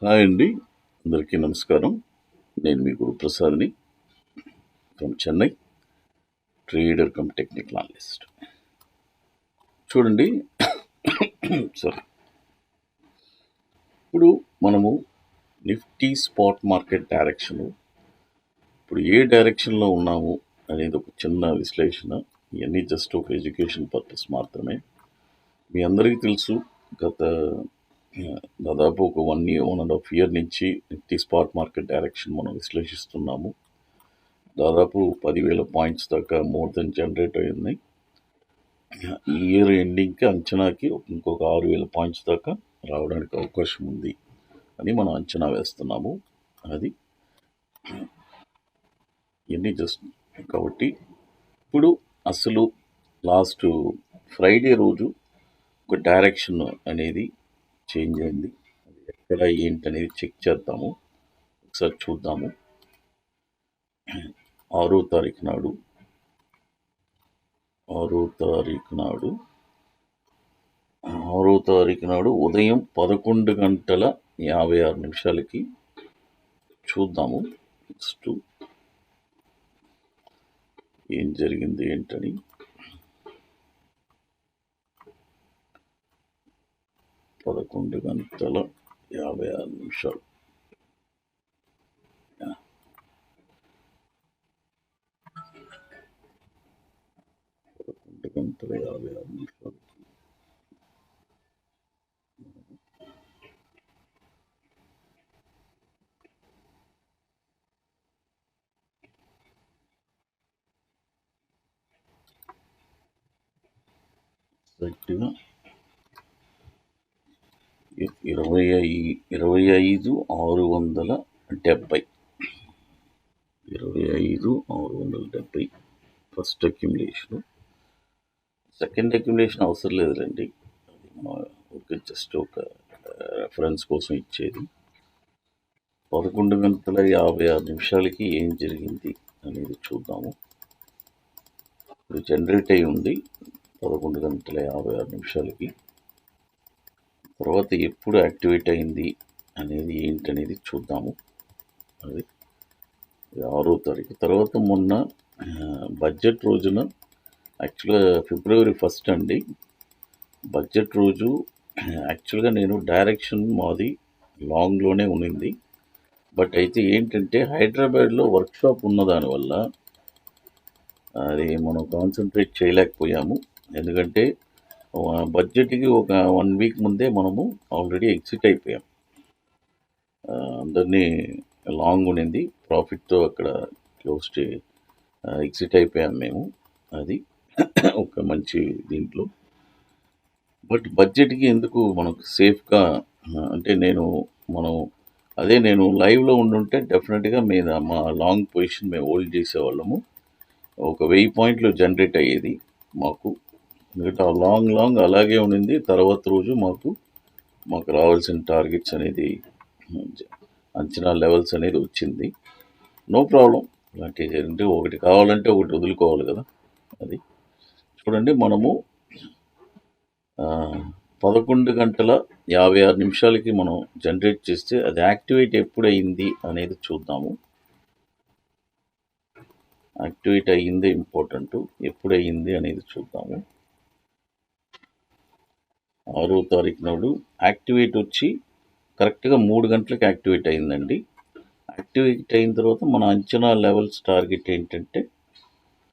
Hi అండి. అందరికీ నమస్కారం. నేను మీ గురుప్రసాద్‌ని from Chennai. Trader cum technical analyst. చూడండి సారీ. ఇప్పుడు మనము నిఫ్టీ స్పాట్ మార్కెట్ డైరెక్షను ఇప్పుడు ఏ డైరెక్షన్‌లో ఉన్నాము అనేది ఒక చిన్న విశ్లేషణ. ఇవన్నీ జస్ట్ ఒక ఎడ్యుకేషన్ పర్పస్ మాత్రమే. మీ అందరికీ తెలుసు గత దాదాపు ఒక 1.5 ఇయర్ నుంచి నిఫ్టీ స్పాట్ మార్కెట్ డైరెక్షన్ మనం విశ్లేషిస్తున్నాము. దాదాపు 10,000 పాయింట్స్ దాకా మోర్ దెన్ జనరేట్ అయ్యింది. ఈ ఇయర్ ఎండింగ్కి అంచనాకి ఇంకొక 6,000 పాయింట్స్ దాకా రావడానికి అవకాశం ఉంది అని మనం అంచనా వేస్తున్నాము. అది ఇవన్నీ జస్ట్ కాబట్టి ఇప్పుడు అసలు లాస్ట్ ఫ్రైడే రోజు ఒక డైరెక్షన్ అనేది చేంజ్ అయింది. అది ఎక్కడ ఏంటి అనేది చెక్ చేద్దాము. ఒకసారి చూద్దాము. 6వ తారీఖు నాడు ఉదయం 11:56 చూద్దాము. నెక్స్ట్ ఏం జరిగింది ఏంటని. 11:56 11:56 కరెక్ట్గా 25,670 25,670 ఫస్ట్ అక్యుములేషన్. సెకండ్ అక్యుములేషన్ అవసరం లేదులేండి, అది మనం జస్ట్ ఒక రెఫరెన్స్ కోసం ఇచ్చేది. 11:56 ఏం జరిగింది అనేది చూద్దాము. ఇప్పుడు జనరేట్ అయి ఉంది 11:56 తర్వాత ఎప్పుడు యాక్టివేట్ అయింది అనేది ఏంటనేది చూద్దాము. అది 6వ తారీఖు తర్వాత మొన్న బడ్జెట్ రోజున యాక్చువల్గా February 1 అండి. బడ్జెట్ రోజు యాక్చువల్గా నేను డైరెక్షన్ మాది లాంగ్లోనే ఉన్నింది. బట్ అయితే ఏంటంటే హైదరాబాద్లో వర్క్షాప్ ఉన్న దానివల్ల అది మనం కాన్సన్ట్రేట్ చేయలేకపోయాము. ఎందుకంటే బడ్జెట్కి ఒక 1 వీక్ ముందే మనము ఆల్రెడీ ఎగ్జిట్ అయిపోయాం. అందరినీ లాంగ్ ఉండింది, ప్రాఫిట్తో అక్కడ క్లోజ్ ఎగ్జిట్ అయిపోయాం మేము. అది ఒక మంచి దీంట్లో. బట్ బడ్జెట్కి ఎందుకు మనకు సేఫ్గా అంటే నేను లైవ్లో ఉండుంటే డెఫినెట్గా మా లాంగ్ పొజిషన్ మేము హోల్డ్ చేసేవాళ్ళము. ఒక 1000 పాయింట్లు జనరేట్ అయ్యేది మాకు. ఎందుకంటే ఆ లాంగ్ అలాగే ఉండింది. తర్వాత రోజు మాకు రావాల్సిన టార్గెట్స్ అనేది అంచనా లెవెల్స్ అనేది వచ్చింది. No problem. ఇలాంటివి అంటే ఒకటి కావాలంటే ఒకటి వదులుకోవాలి కదా. అది చూడండి, మనము 11:56 మనం జనరేట్ చేస్తే అది యాక్టివేట్ ఎప్పుడయింది అనేది చూద్దాము. యాక్టివేట్ అయ్యిందే ఇంపార్టెంట్, ఎప్పుడయ్యింది అనేది చూద్దాము. 6వ తారీఖు నాడు యాక్టివేట్ వచ్చి కరెక్ట్గా 3 గంటలకు యాక్టివేట్ అయిందండి. యాక్టివేట్ అయిన తర్వాత మన అంచనా లెవెల్స్ టార్గెట్ ఏంటంటే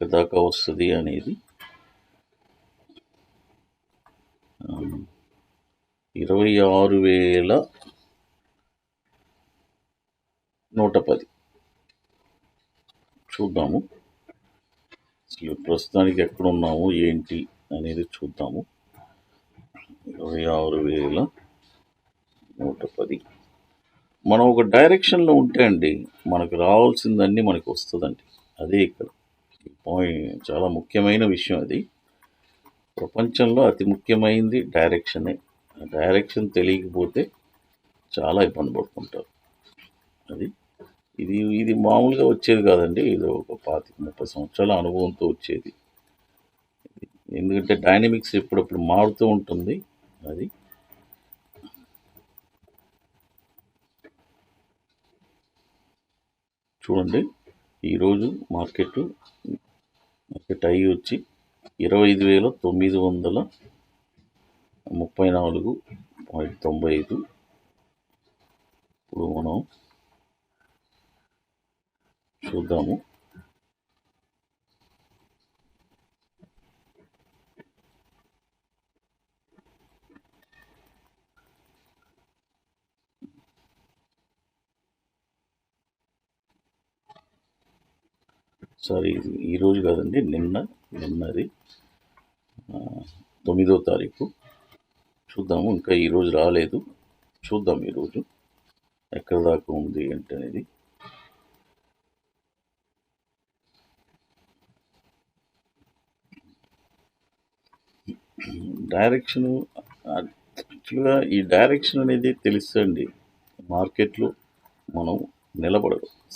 దాకా వస్తుంది అనేది 26,110 చూద్దాము. అసలు ప్రస్తుతానికి ఎక్కడ ఉన్నాము ఏంటి అనేది చూద్దాము. 26,110 మనం ఒక డైరెక్షన్లో ఉంటే అండి మనకు రావాల్సిందన్నీ మనకు వస్తుందండి. అదే ఇక్కడ పాయింట్, చాలా ముఖ్యమైన విషయం అది. ప్రపంచంలో అతి ముఖ్యమైనది డైరెక్షనే. డైరెక్షన్ తెలియకపోతే చాలా ఇబ్బంది పడుతుంటారు. ఇది మామూలుగా వచ్చేది కాదండి, ఇది ఒక 25-30 సంవత్సరాల అనుభవంతో వచ్చేది. ఎందుకంటే డైనమిక్స్ ఎప్పుడప్పుడు మారుతూ ఉంటుంది. అది చూడండి, ఈరోజు మార్కెట్ హై వచ్చి 25,934.95. ఇప్పుడు మనం చూద్దాము. సారీ, ఇది ఈరోజు కాదండి, నిన్నది 9వ తారీఖు. చూద్దాము, ఇంకా ఈరోజు రాలేదు. చూద్దాం ఈరోజు ఎక్కడ దాకా ఉంది ఏంటనేది. డైరెక్షన్ యాక్చువల్గా ఈ డైరెక్షన్ అనేది తెలుసండి. మార్కెట్లో మనం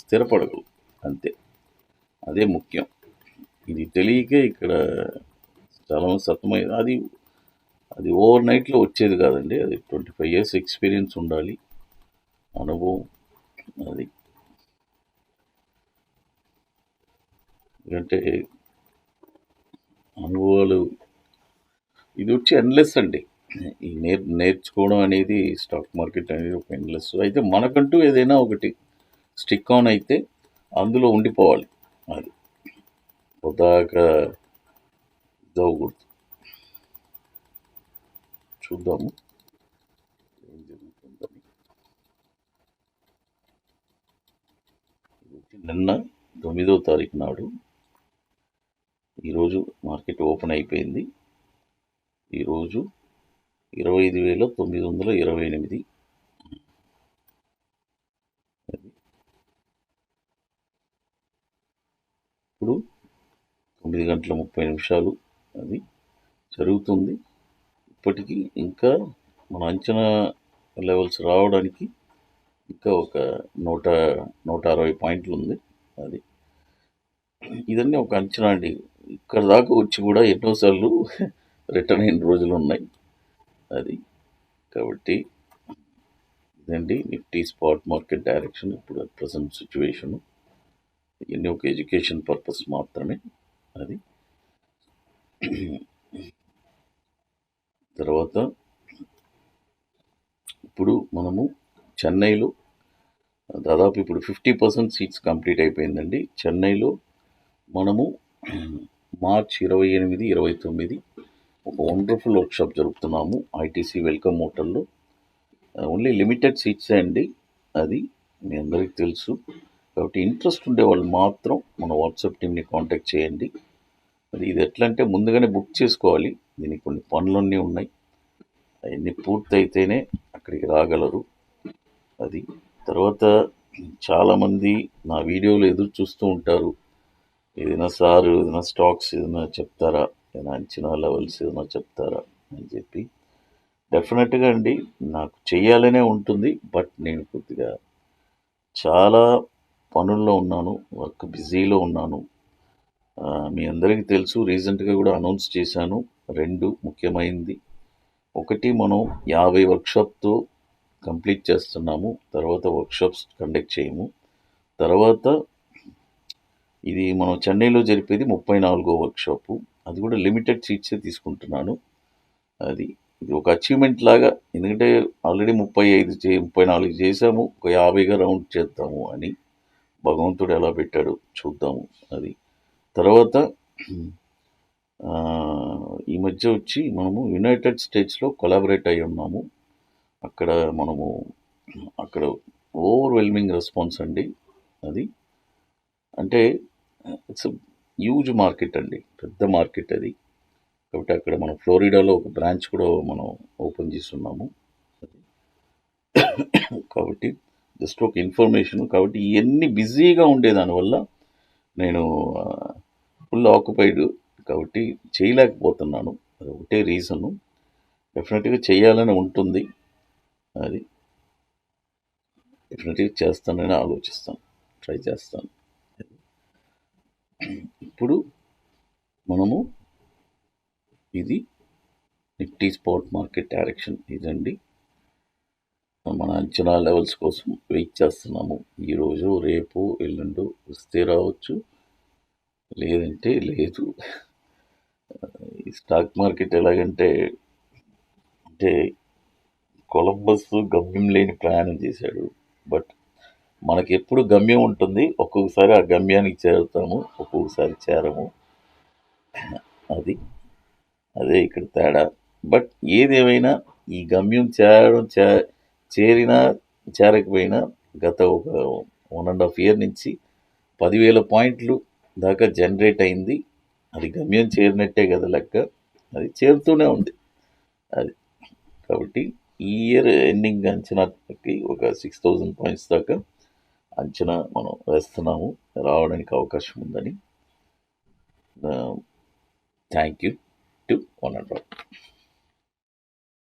స్థిరపడగలం అంతే. అదే ముఖ్యం. ఇది తెలియకే ఇక్కడ చాలా మంది అది ఓవర్ నైట్లో వచ్చేది కాదండి. అది 25 years ఎక్స్పీరియన్స్ ఉండాలి, అనుభవం. అది ఎందుకంటే అనుభవాలు ఇది వచ్చి ఎండ్లెస్ అండి. ఈ నేర్చుకోవడం అనేది స్టాక్ మార్కెట్ అనేది ఒక ఎండ్లెస్. అయితే మనకంటూ ఏదైనా ఒకటి స్టిక్ ఆన్ అయితే అందులో ఉండిపోవాలి. అది పొద్దాకా ఇదవ్వకూడదు. చూద్దాము ఏం జరుగుతుందని. నిన్న 9వ తారీఖు నాడు ఈరోజు మార్కెట్ ఓపెన్ అయిపోయింది. ఈరోజు 25,928. ఇప్పుడు 9:30 అది జరుగుతుంది. ఇప్పటికీ ఇంకా మన అంచనా లెవెల్స్ రావడానికి ఇంకా ఒక 160 పాయింట్లు ఉంది. అది ఇదన్నీ ఒక అంచనా అండి. ఇక్కడ దాకా వచ్చి కూడా ఎన్నోసార్లు రిటర్న్ అయిన రోజులు ఉన్నాయి. అది కాబట్టి ఇదండి నిఫ్టీ స్పాట్ మార్కెట్ డైరెక్షన్ ఇప్పుడు ప్రజెంట్ సిచ్యువేషను. ఇవన్నీ ఒక ఎడ్యుకేషన్ పర్పస్ మాత్రమే. అది తర్వాత ఇప్పుడు మనము చెన్నైలో దాదాపు ఇప్పుడు 50% సీట్స్ కంప్లీట్ అయిపోయిందండి. చెన్నైలో మనము మార్చ్ 28, 29 ఒక వండర్ఫుల్ వర్క్షాప్ జరుపుతున్నాము ఐటీసీ వెల్కమ్ హోటల్లో. ఓన్లీ లిమిటెడ్ సీట్సే అండి. అది మీ అందరికీ తెలుసు. కాబట్టి ఇంట్రెస్ట్ ఉండే వాళ్ళు మాత్రం మన వాట్సాప్ టీమ్ని కాంటాక్ట్ చేయండి. మరి ఇది ఎట్లా అంటే ముందుగానే బుక్ చేసుకోవాలి. దీనికి కొన్ని పనులన్నీ ఉన్నాయి. అవన్నీ పూర్తయితేనే అక్కడికి రాగలరు. అది తర్వాత చాలామంది నా వీడియోలు ఎదురు చూస్తూ ఉంటారు. ఏదైనా స్టాక్స్ ఏదైనా చెప్తారా, ఏదైనా అంచనా లెవెల్స్ ఏదైనా చెప్తారా అని చెప్పి. డెఫినెట్గా అండి, నాకు చెయ్యాలనే ఉంటుంది. బట్ నేను కొద్దిగా చాలా పనుల్లో ఉన్నాను, వర్క్ బిజీలో ఉన్నాను. మీ అందరికీ తెలుసు, రీసెంట్గా కూడా అనౌన్స్ చేశాను 2 ముఖ్యమైనది. ఒకటి, మనం 50 వర్క్షాప్తో కంప్లీట్ చేస్తున్నాము. తర్వాత వర్క్షాప్స్ కండక్ట్ చేయము. తర్వాత ఇది మనం చెన్నైలో జరిపేది 34వ వర్క్షాపు. అది కూడా లిమిటెడ్ సీట్సే తీసుకుంటున్నాను. అది ఇది ఒక అచీవ్మెంట్ లాగా. ఎందుకంటే ఆల్రెడీ 34 చేసాము, ఒక 50గా రౌండ్ చేద్దాము అని భగవంతుడు ఎలా పెట్టాడు చూద్దాము. అది తర్వాత ఈ మధ్య వచ్చి మనము యునైటెడ్ స్టేట్స్లో కొలాబరేట్ అయి ఉన్నాము. అక్కడ ఓవర్వెల్మింగ్ రెస్పాన్స్ అండి. అది అంటే ఇట్స్ హ్యూజ్ మార్కెట్ అండి, పెద్ద మార్కెట్ అది. కాబట్టి అక్కడ మనం ఫ్లోరిడాలో ఒక బ్రాంచ్ కూడా మనం ఓపెన్ చేస్తున్నాము. కాబట్టి జస్ట్ ఒక ఇన్ఫర్మేషన్. కాబట్టి ఇవన్నీ బిజీగా ఉండే దానివల్ల నేను ఫుల్ ఆక్యుపైడ్, కాబట్టి చేయలేకపోతున్నాను. అది ఒకటే రీజను. డెఫినెట్గా చేయాలని ఉంటుంది. అది డెఫినెట్గా చేస్తానని ఆలోచిస్తాను, ట్రై చేస్తాను. ఇప్పుడు మనము ఇది నిఫ్టీ స్పాట్ మార్కెట్ డైరెక్షన్ ఇదండి. మన అంచనా లెవెల్స్ కోసం వెయిట్ చేస్తున్నాము. ఈరోజు, రేపు, ఎల్లుండు వస్తే రావచ్చు, లేదంటే లేదు. ఈ స్టాక్ మార్కెట్ ఎలాగంటే అంటే కొలంబస్ గమ్యం లేని ప్రయాణం చేశాడు. బట్ మనకెప్పుడు గమ్యం ఉంటుంది. ఒక్కొక్కసారి ఆ గమ్యానికి చేరుతాము, ఒక్కొక్కసారి చేరము. అది అదే ఇక్కడ తేడా. బట్ ఏదేమైనా ఈ గమ్యం చేరినా చేరకపోయినా గత ఒక 1.5 ఇయర్ నుంచి 10,000 పాయింట్లు దాకా జనరేట్ అయింది. అది గమ్యం చేరినట్టే కదా లెక్క. అది చేరుతూనే ఉంది. అది కాబట్టి ఈ ఇయర్ ఎండింగ్ అంచనాకి ఒక 6,000 పాయింట్స్ దాకా అంచనా మనం వేస్తున్నాము, రావడానికి అవకాశం ఉందని. Thank you to one and all.